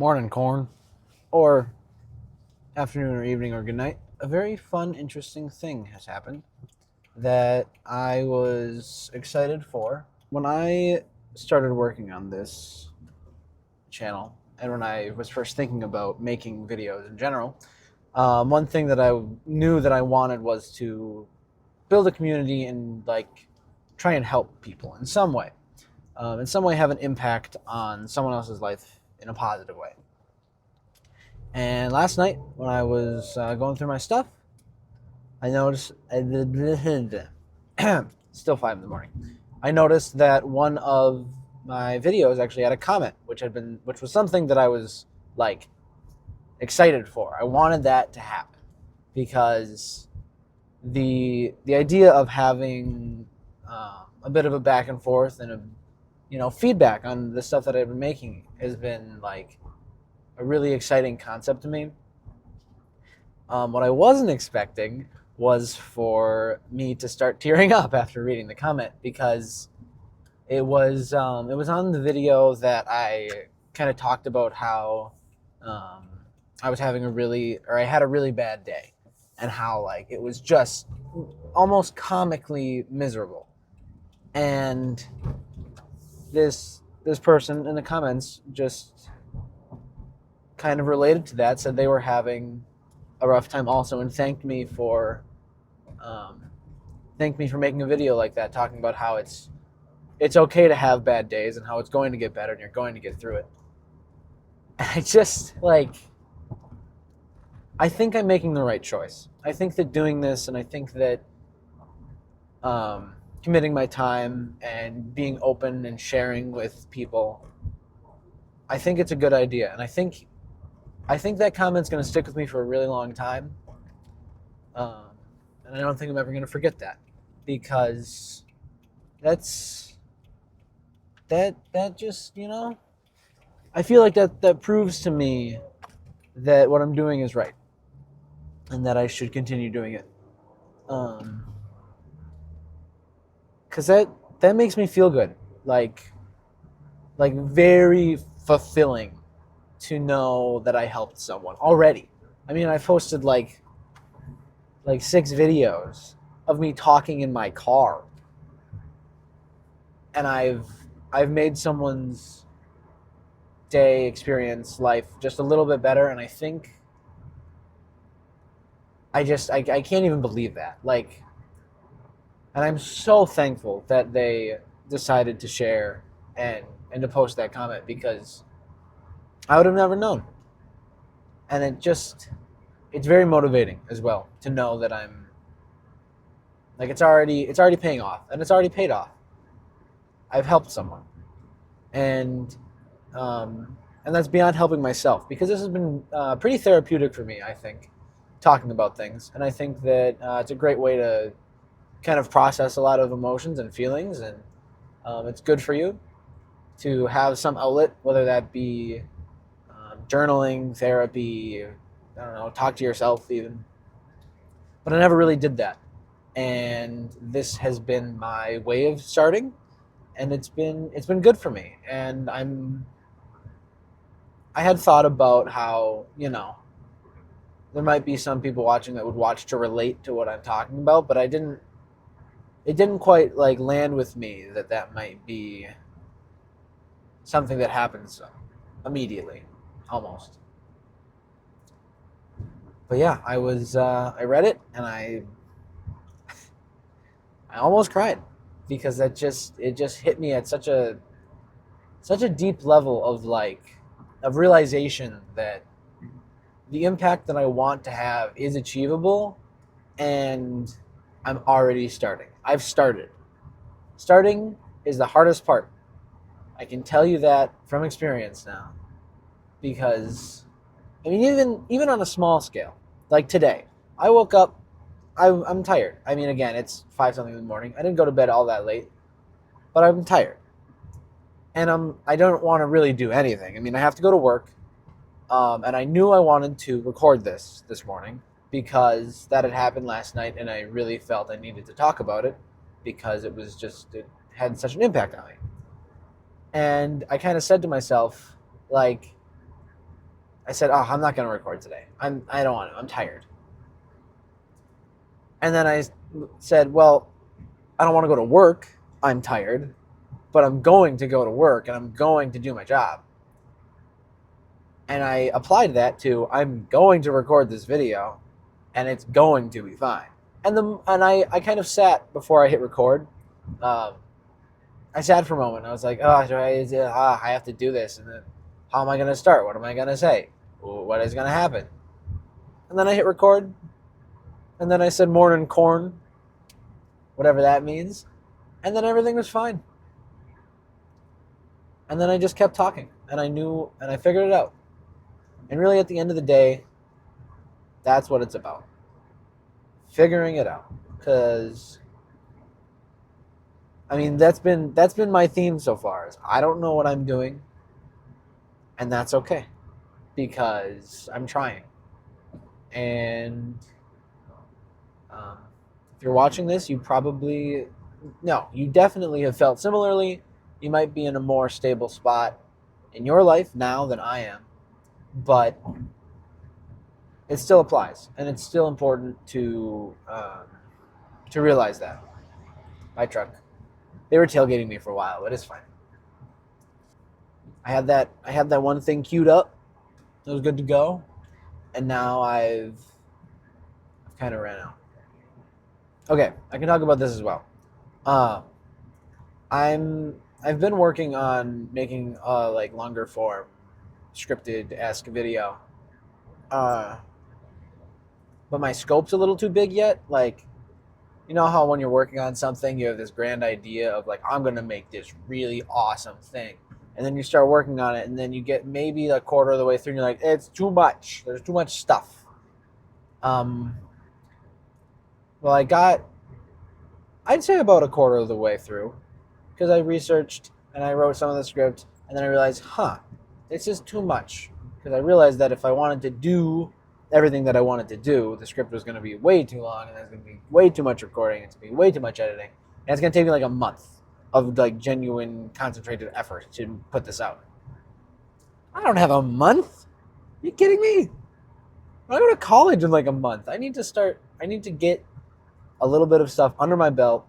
morning, corn, or afternoon, or evening, or good night, a very fun, interesting thing has happened that I was excited for. When I started working on this channel, and when I was first thinking about making videos in general, one thing that I knew that I wanted was to build a community and try and help people in some way have an impact on someone else's life in a positive way. And last night, when I was going through my stuff, I noticed still 5 in the morning. I noticed that one of my videos actually had a comment, which was something that I was like excited for. I wanted that to happen because the idea of having a bit of a back and forth and a feedback on the stuff that I've been making has been like a really exciting concept to me. What I wasn't expecting was for me to start tearing up after reading the comment because it was on the video that I kind of talked about how um, I had a really bad day, and how like it was just almost comically miserable. And this person in the comments just kind of related to that, said they were having a rough time also, and um, thanked me for making a video like that, talking about how it's okay to have bad days and how it's going to get better and you're going to get through it. And I think I'm making the right choice. I think that doing this, and I think that committing my time and being open and sharing with people, I think it's a good idea, and I think that comment's going to stick with me for a really long time. Um, and I don't think I'm ever going to forget that, because that's that just I feel like that proves to me that what I'm doing is right and that I should continue doing it. Um, Cause that makes me feel good, like very fulfilling to know that I helped someone already. I mean, I've posted like 6 videos of me talking in my car, and I've made someone's day, experience, life just a little bit better. And I think I can't even believe that. And I'm so thankful that they decided to share and to post that comment, because I would have never known. And it's very motivating as well to know that I'm like it's already paying off, and it's already paid off. I've helped someone, and and that's beyond helping myself, because this has been pretty therapeutic for me, I think, talking about things. And I think that it's a great way to kind of process a lot of emotions and feelings, and it's good for you to have some outlet, whether that be journaling, therapy, I don't know, talk to yourself even. But I never really did that, and this has been my way of starting, and it's been good for me. And I had thought about how there might be some people watching that would watch to relate to what I'm talking about, but I didn't. It didn't quite like land with me that that might be something that happens immediately, almost. But yeah, I read it, and I almost cried, because it just hit me at such a deep level of realization that the impact that I want to have is achievable, and I'm already starting. I've started. Starting is the hardest part. I can tell you that from experience now, because I mean, even on a small scale, like today, I woke up. I'm tired. I mean, again, it's 5 something in the morning. I didn't go to bed all that late, but I'm tired, and I don't want to really do anything. I mean, I have to go to work, and I knew I wanted to record this morning, because that had happened last night, and I really felt I needed to talk about it, because it had such an impact on me. And I kind of said to myself, like, I said, "Oh, I'm not going to record today. I don't want to. I'm tired." And then I said, "Well, I don't want to go to work. I'm tired, but I'm going to go to work and I'm going to do my job." And I applied that to I'm going to record this video and it's going to be fine. And I kind of sat before I hit record. Um, I sat for a moment. I was like, oh, I have to do this. And then how am I going to start? What am I going to say? What is going to happen? And then I hit record. And then I said morning corn, whatever that means. And then everything was fine. And then I just kept talking. And I knew, and I figured it out. And really at the end of the day, that's what it's about. Figuring it out. Because I mean, that's been my theme so far. Is I don't know what I'm doing, and that's okay, because I'm trying. And if you're watching this, you definitely have felt similarly. You might be in a more stable spot in your life now than I am, but it still applies, and it's still important to realize that. My truck. They were tailgating me for a while, but it's fine. I had that one thing queued up. It was good to go, and now I've kind of ran out. Okay, I can talk about this as well. Uh, I've been working on making like longer form scripted esque video. Uh, but my scope's a little too big yet. Like, you know how when you're working on something, you have this grand idea of like, I'm gonna make this really awesome thing, and then you start working on it, and then you get maybe a quarter of the way through, and you're like, it's too much. There's too much stuff. Um, well, I'd say about a quarter of the way through, because I researched and I wrote some of the script, and then I realized, it's just too much. Because I realized that if I wanted to do everything that I wanted to do, the script was going to be way too long, and there's going to be way too much recording, it's going to be way too much editing, and it's going to take me like a month of like genuine concentrated effort to put this out. I don't have a month. Are you kidding me? I go to college in like a month. I need to get a little bit of stuff under my belt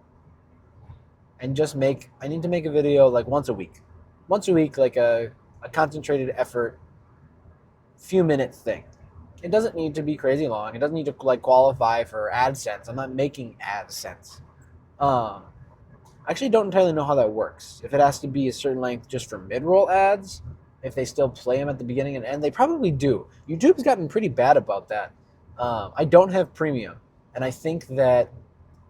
and I need to make a video like once a week. Once a week, like a concentrated effort, few minute thing. It doesn't need to be crazy long. It doesn't need to like qualify for AdSense. I'm not making AdSense. I actually don't entirely know how that works. If it has to be a certain length just for mid-roll ads, if they still play them at the beginning and end, they probably do. YouTube's gotten pretty bad about that. I don't have premium, and I think that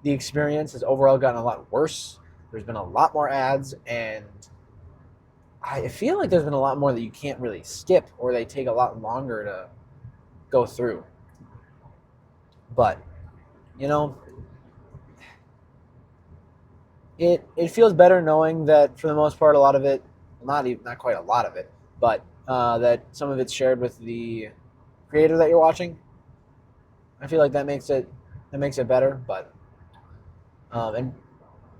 the experience has overall gotten a lot worse. There's been a lot more ads, and I feel like there's been a lot more that you can't really skip, or they take a lot longer to go through. But, you know, it feels better knowing that for the most part, a lot of it, not quite a lot of it, but that some of it's shared with the creator that you're watching. I feel like that makes it better. But and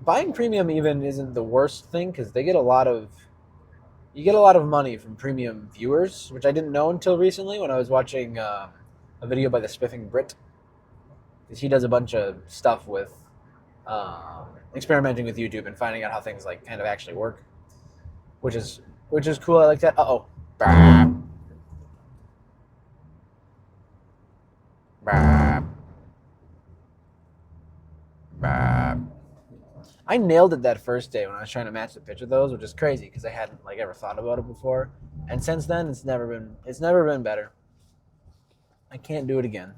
buying premium even isn't the worst thing, because you get a lot of money from premium viewers, which I didn't know until recently when I was watching a video by the Spiffing Brit, because he does a bunch of stuff with experimenting with YouTube and finding out how things like kind of actually work, which is cool. I like that. Bah. Bah. Bah. I nailed it that first day when I was trying to match the pitch of those, which is crazy because I hadn't like ever thought about it before. And since then, it's never been better. I can't do it again.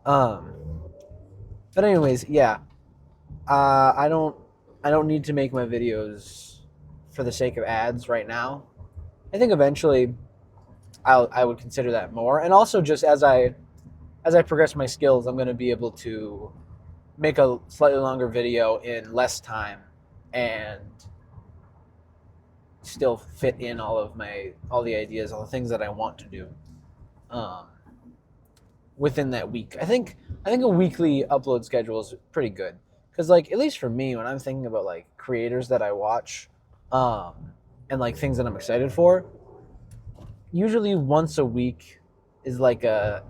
But anyways, yeah. I don't need to make my videos for the sake of ads right now. I think eventually I would consider that more. And also just as I progress my skills, I'm going to be able to make a slightly longer video in less time and still fit in all the ideas, all the things that I want to do within that week. I think a weekly upload schedule is pretty good, because like at least for me, when I'm thinking about like creators that I watch and like things that I'm excited for, usually once a week is like a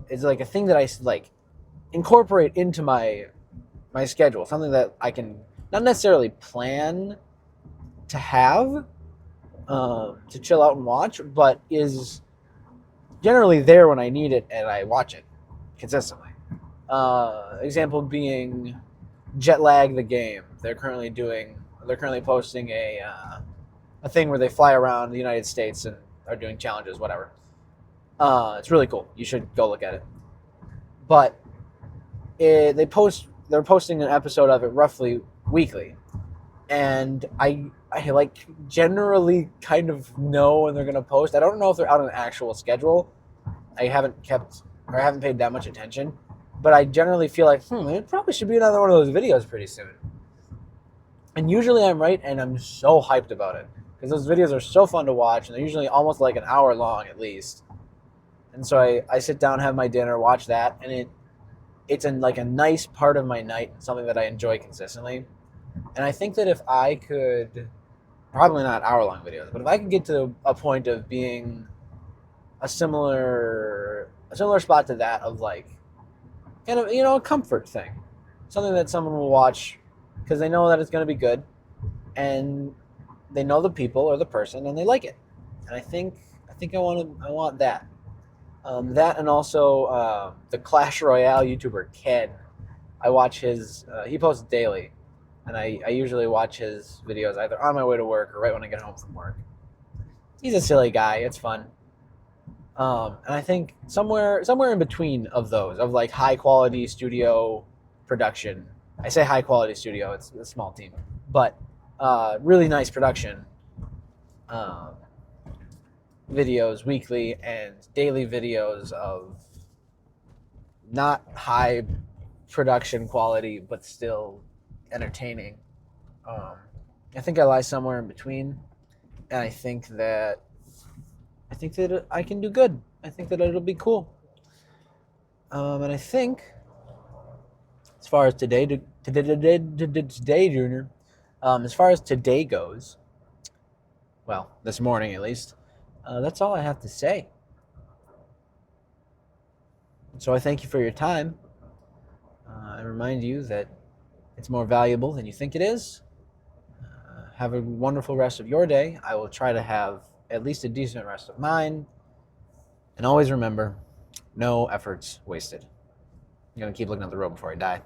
thing that I like incorporate into my schedule, something that I can not necessarily plan to have to chill out and watch, but is generally there when I need it and I watch it consistently. Example being Jetlag the game. They're currently posting a thing where they fly around the United States and are doing challenges, whatever. It's really cool. You should go look at it. But they're posting an episode of it roughly weekly, and I like generally kind of know when they're gonna post. I don't know if they're out on an actual schedule. I haven't paid that much attention, but I generally feel like it probably should be another one of those videos pretty soon. And usually I'm right, and I'm so hyped about it because those videos are so fun to watch, and they're usually almost like an hour long at least. And so I sit down, have my dinner, watch that, and it's like a nice part of my night, something that I enjoy consistently. And I think that if I could, probably not hour long videos, but if I could get to a point of being a similar spot to that of like kind of a comfort thing, something that someone will watch because they know that it's going to be good, and they know the people or the person and they like it. And I want that. That and also the Clash Royale YouTuber Ken. I watch his. He posts daily, and I usually watch his videos either on my way to work or right when I get home from work. He's a silly guy. It's fun. And I think somewhere in between of those, of like high quality studio production. I say high quality studio. It's a small team, but really nice production. Videos weekly and daily videos of not high production quality but still entertaining. I think I lie somewhere in between, and I think that I can do good. I think that it'll be cool. And I think as far as today, Junior, as far as today goes, well, this morning at least. That's all I have to say. So I thank you for your time. I remind you that it's more valuable than you think it is. Have a wonderful rest of your day. I will try to have at least a decent rest of mine. And always remember, no efforts wasted. I'm going to keep looking at the road before I die.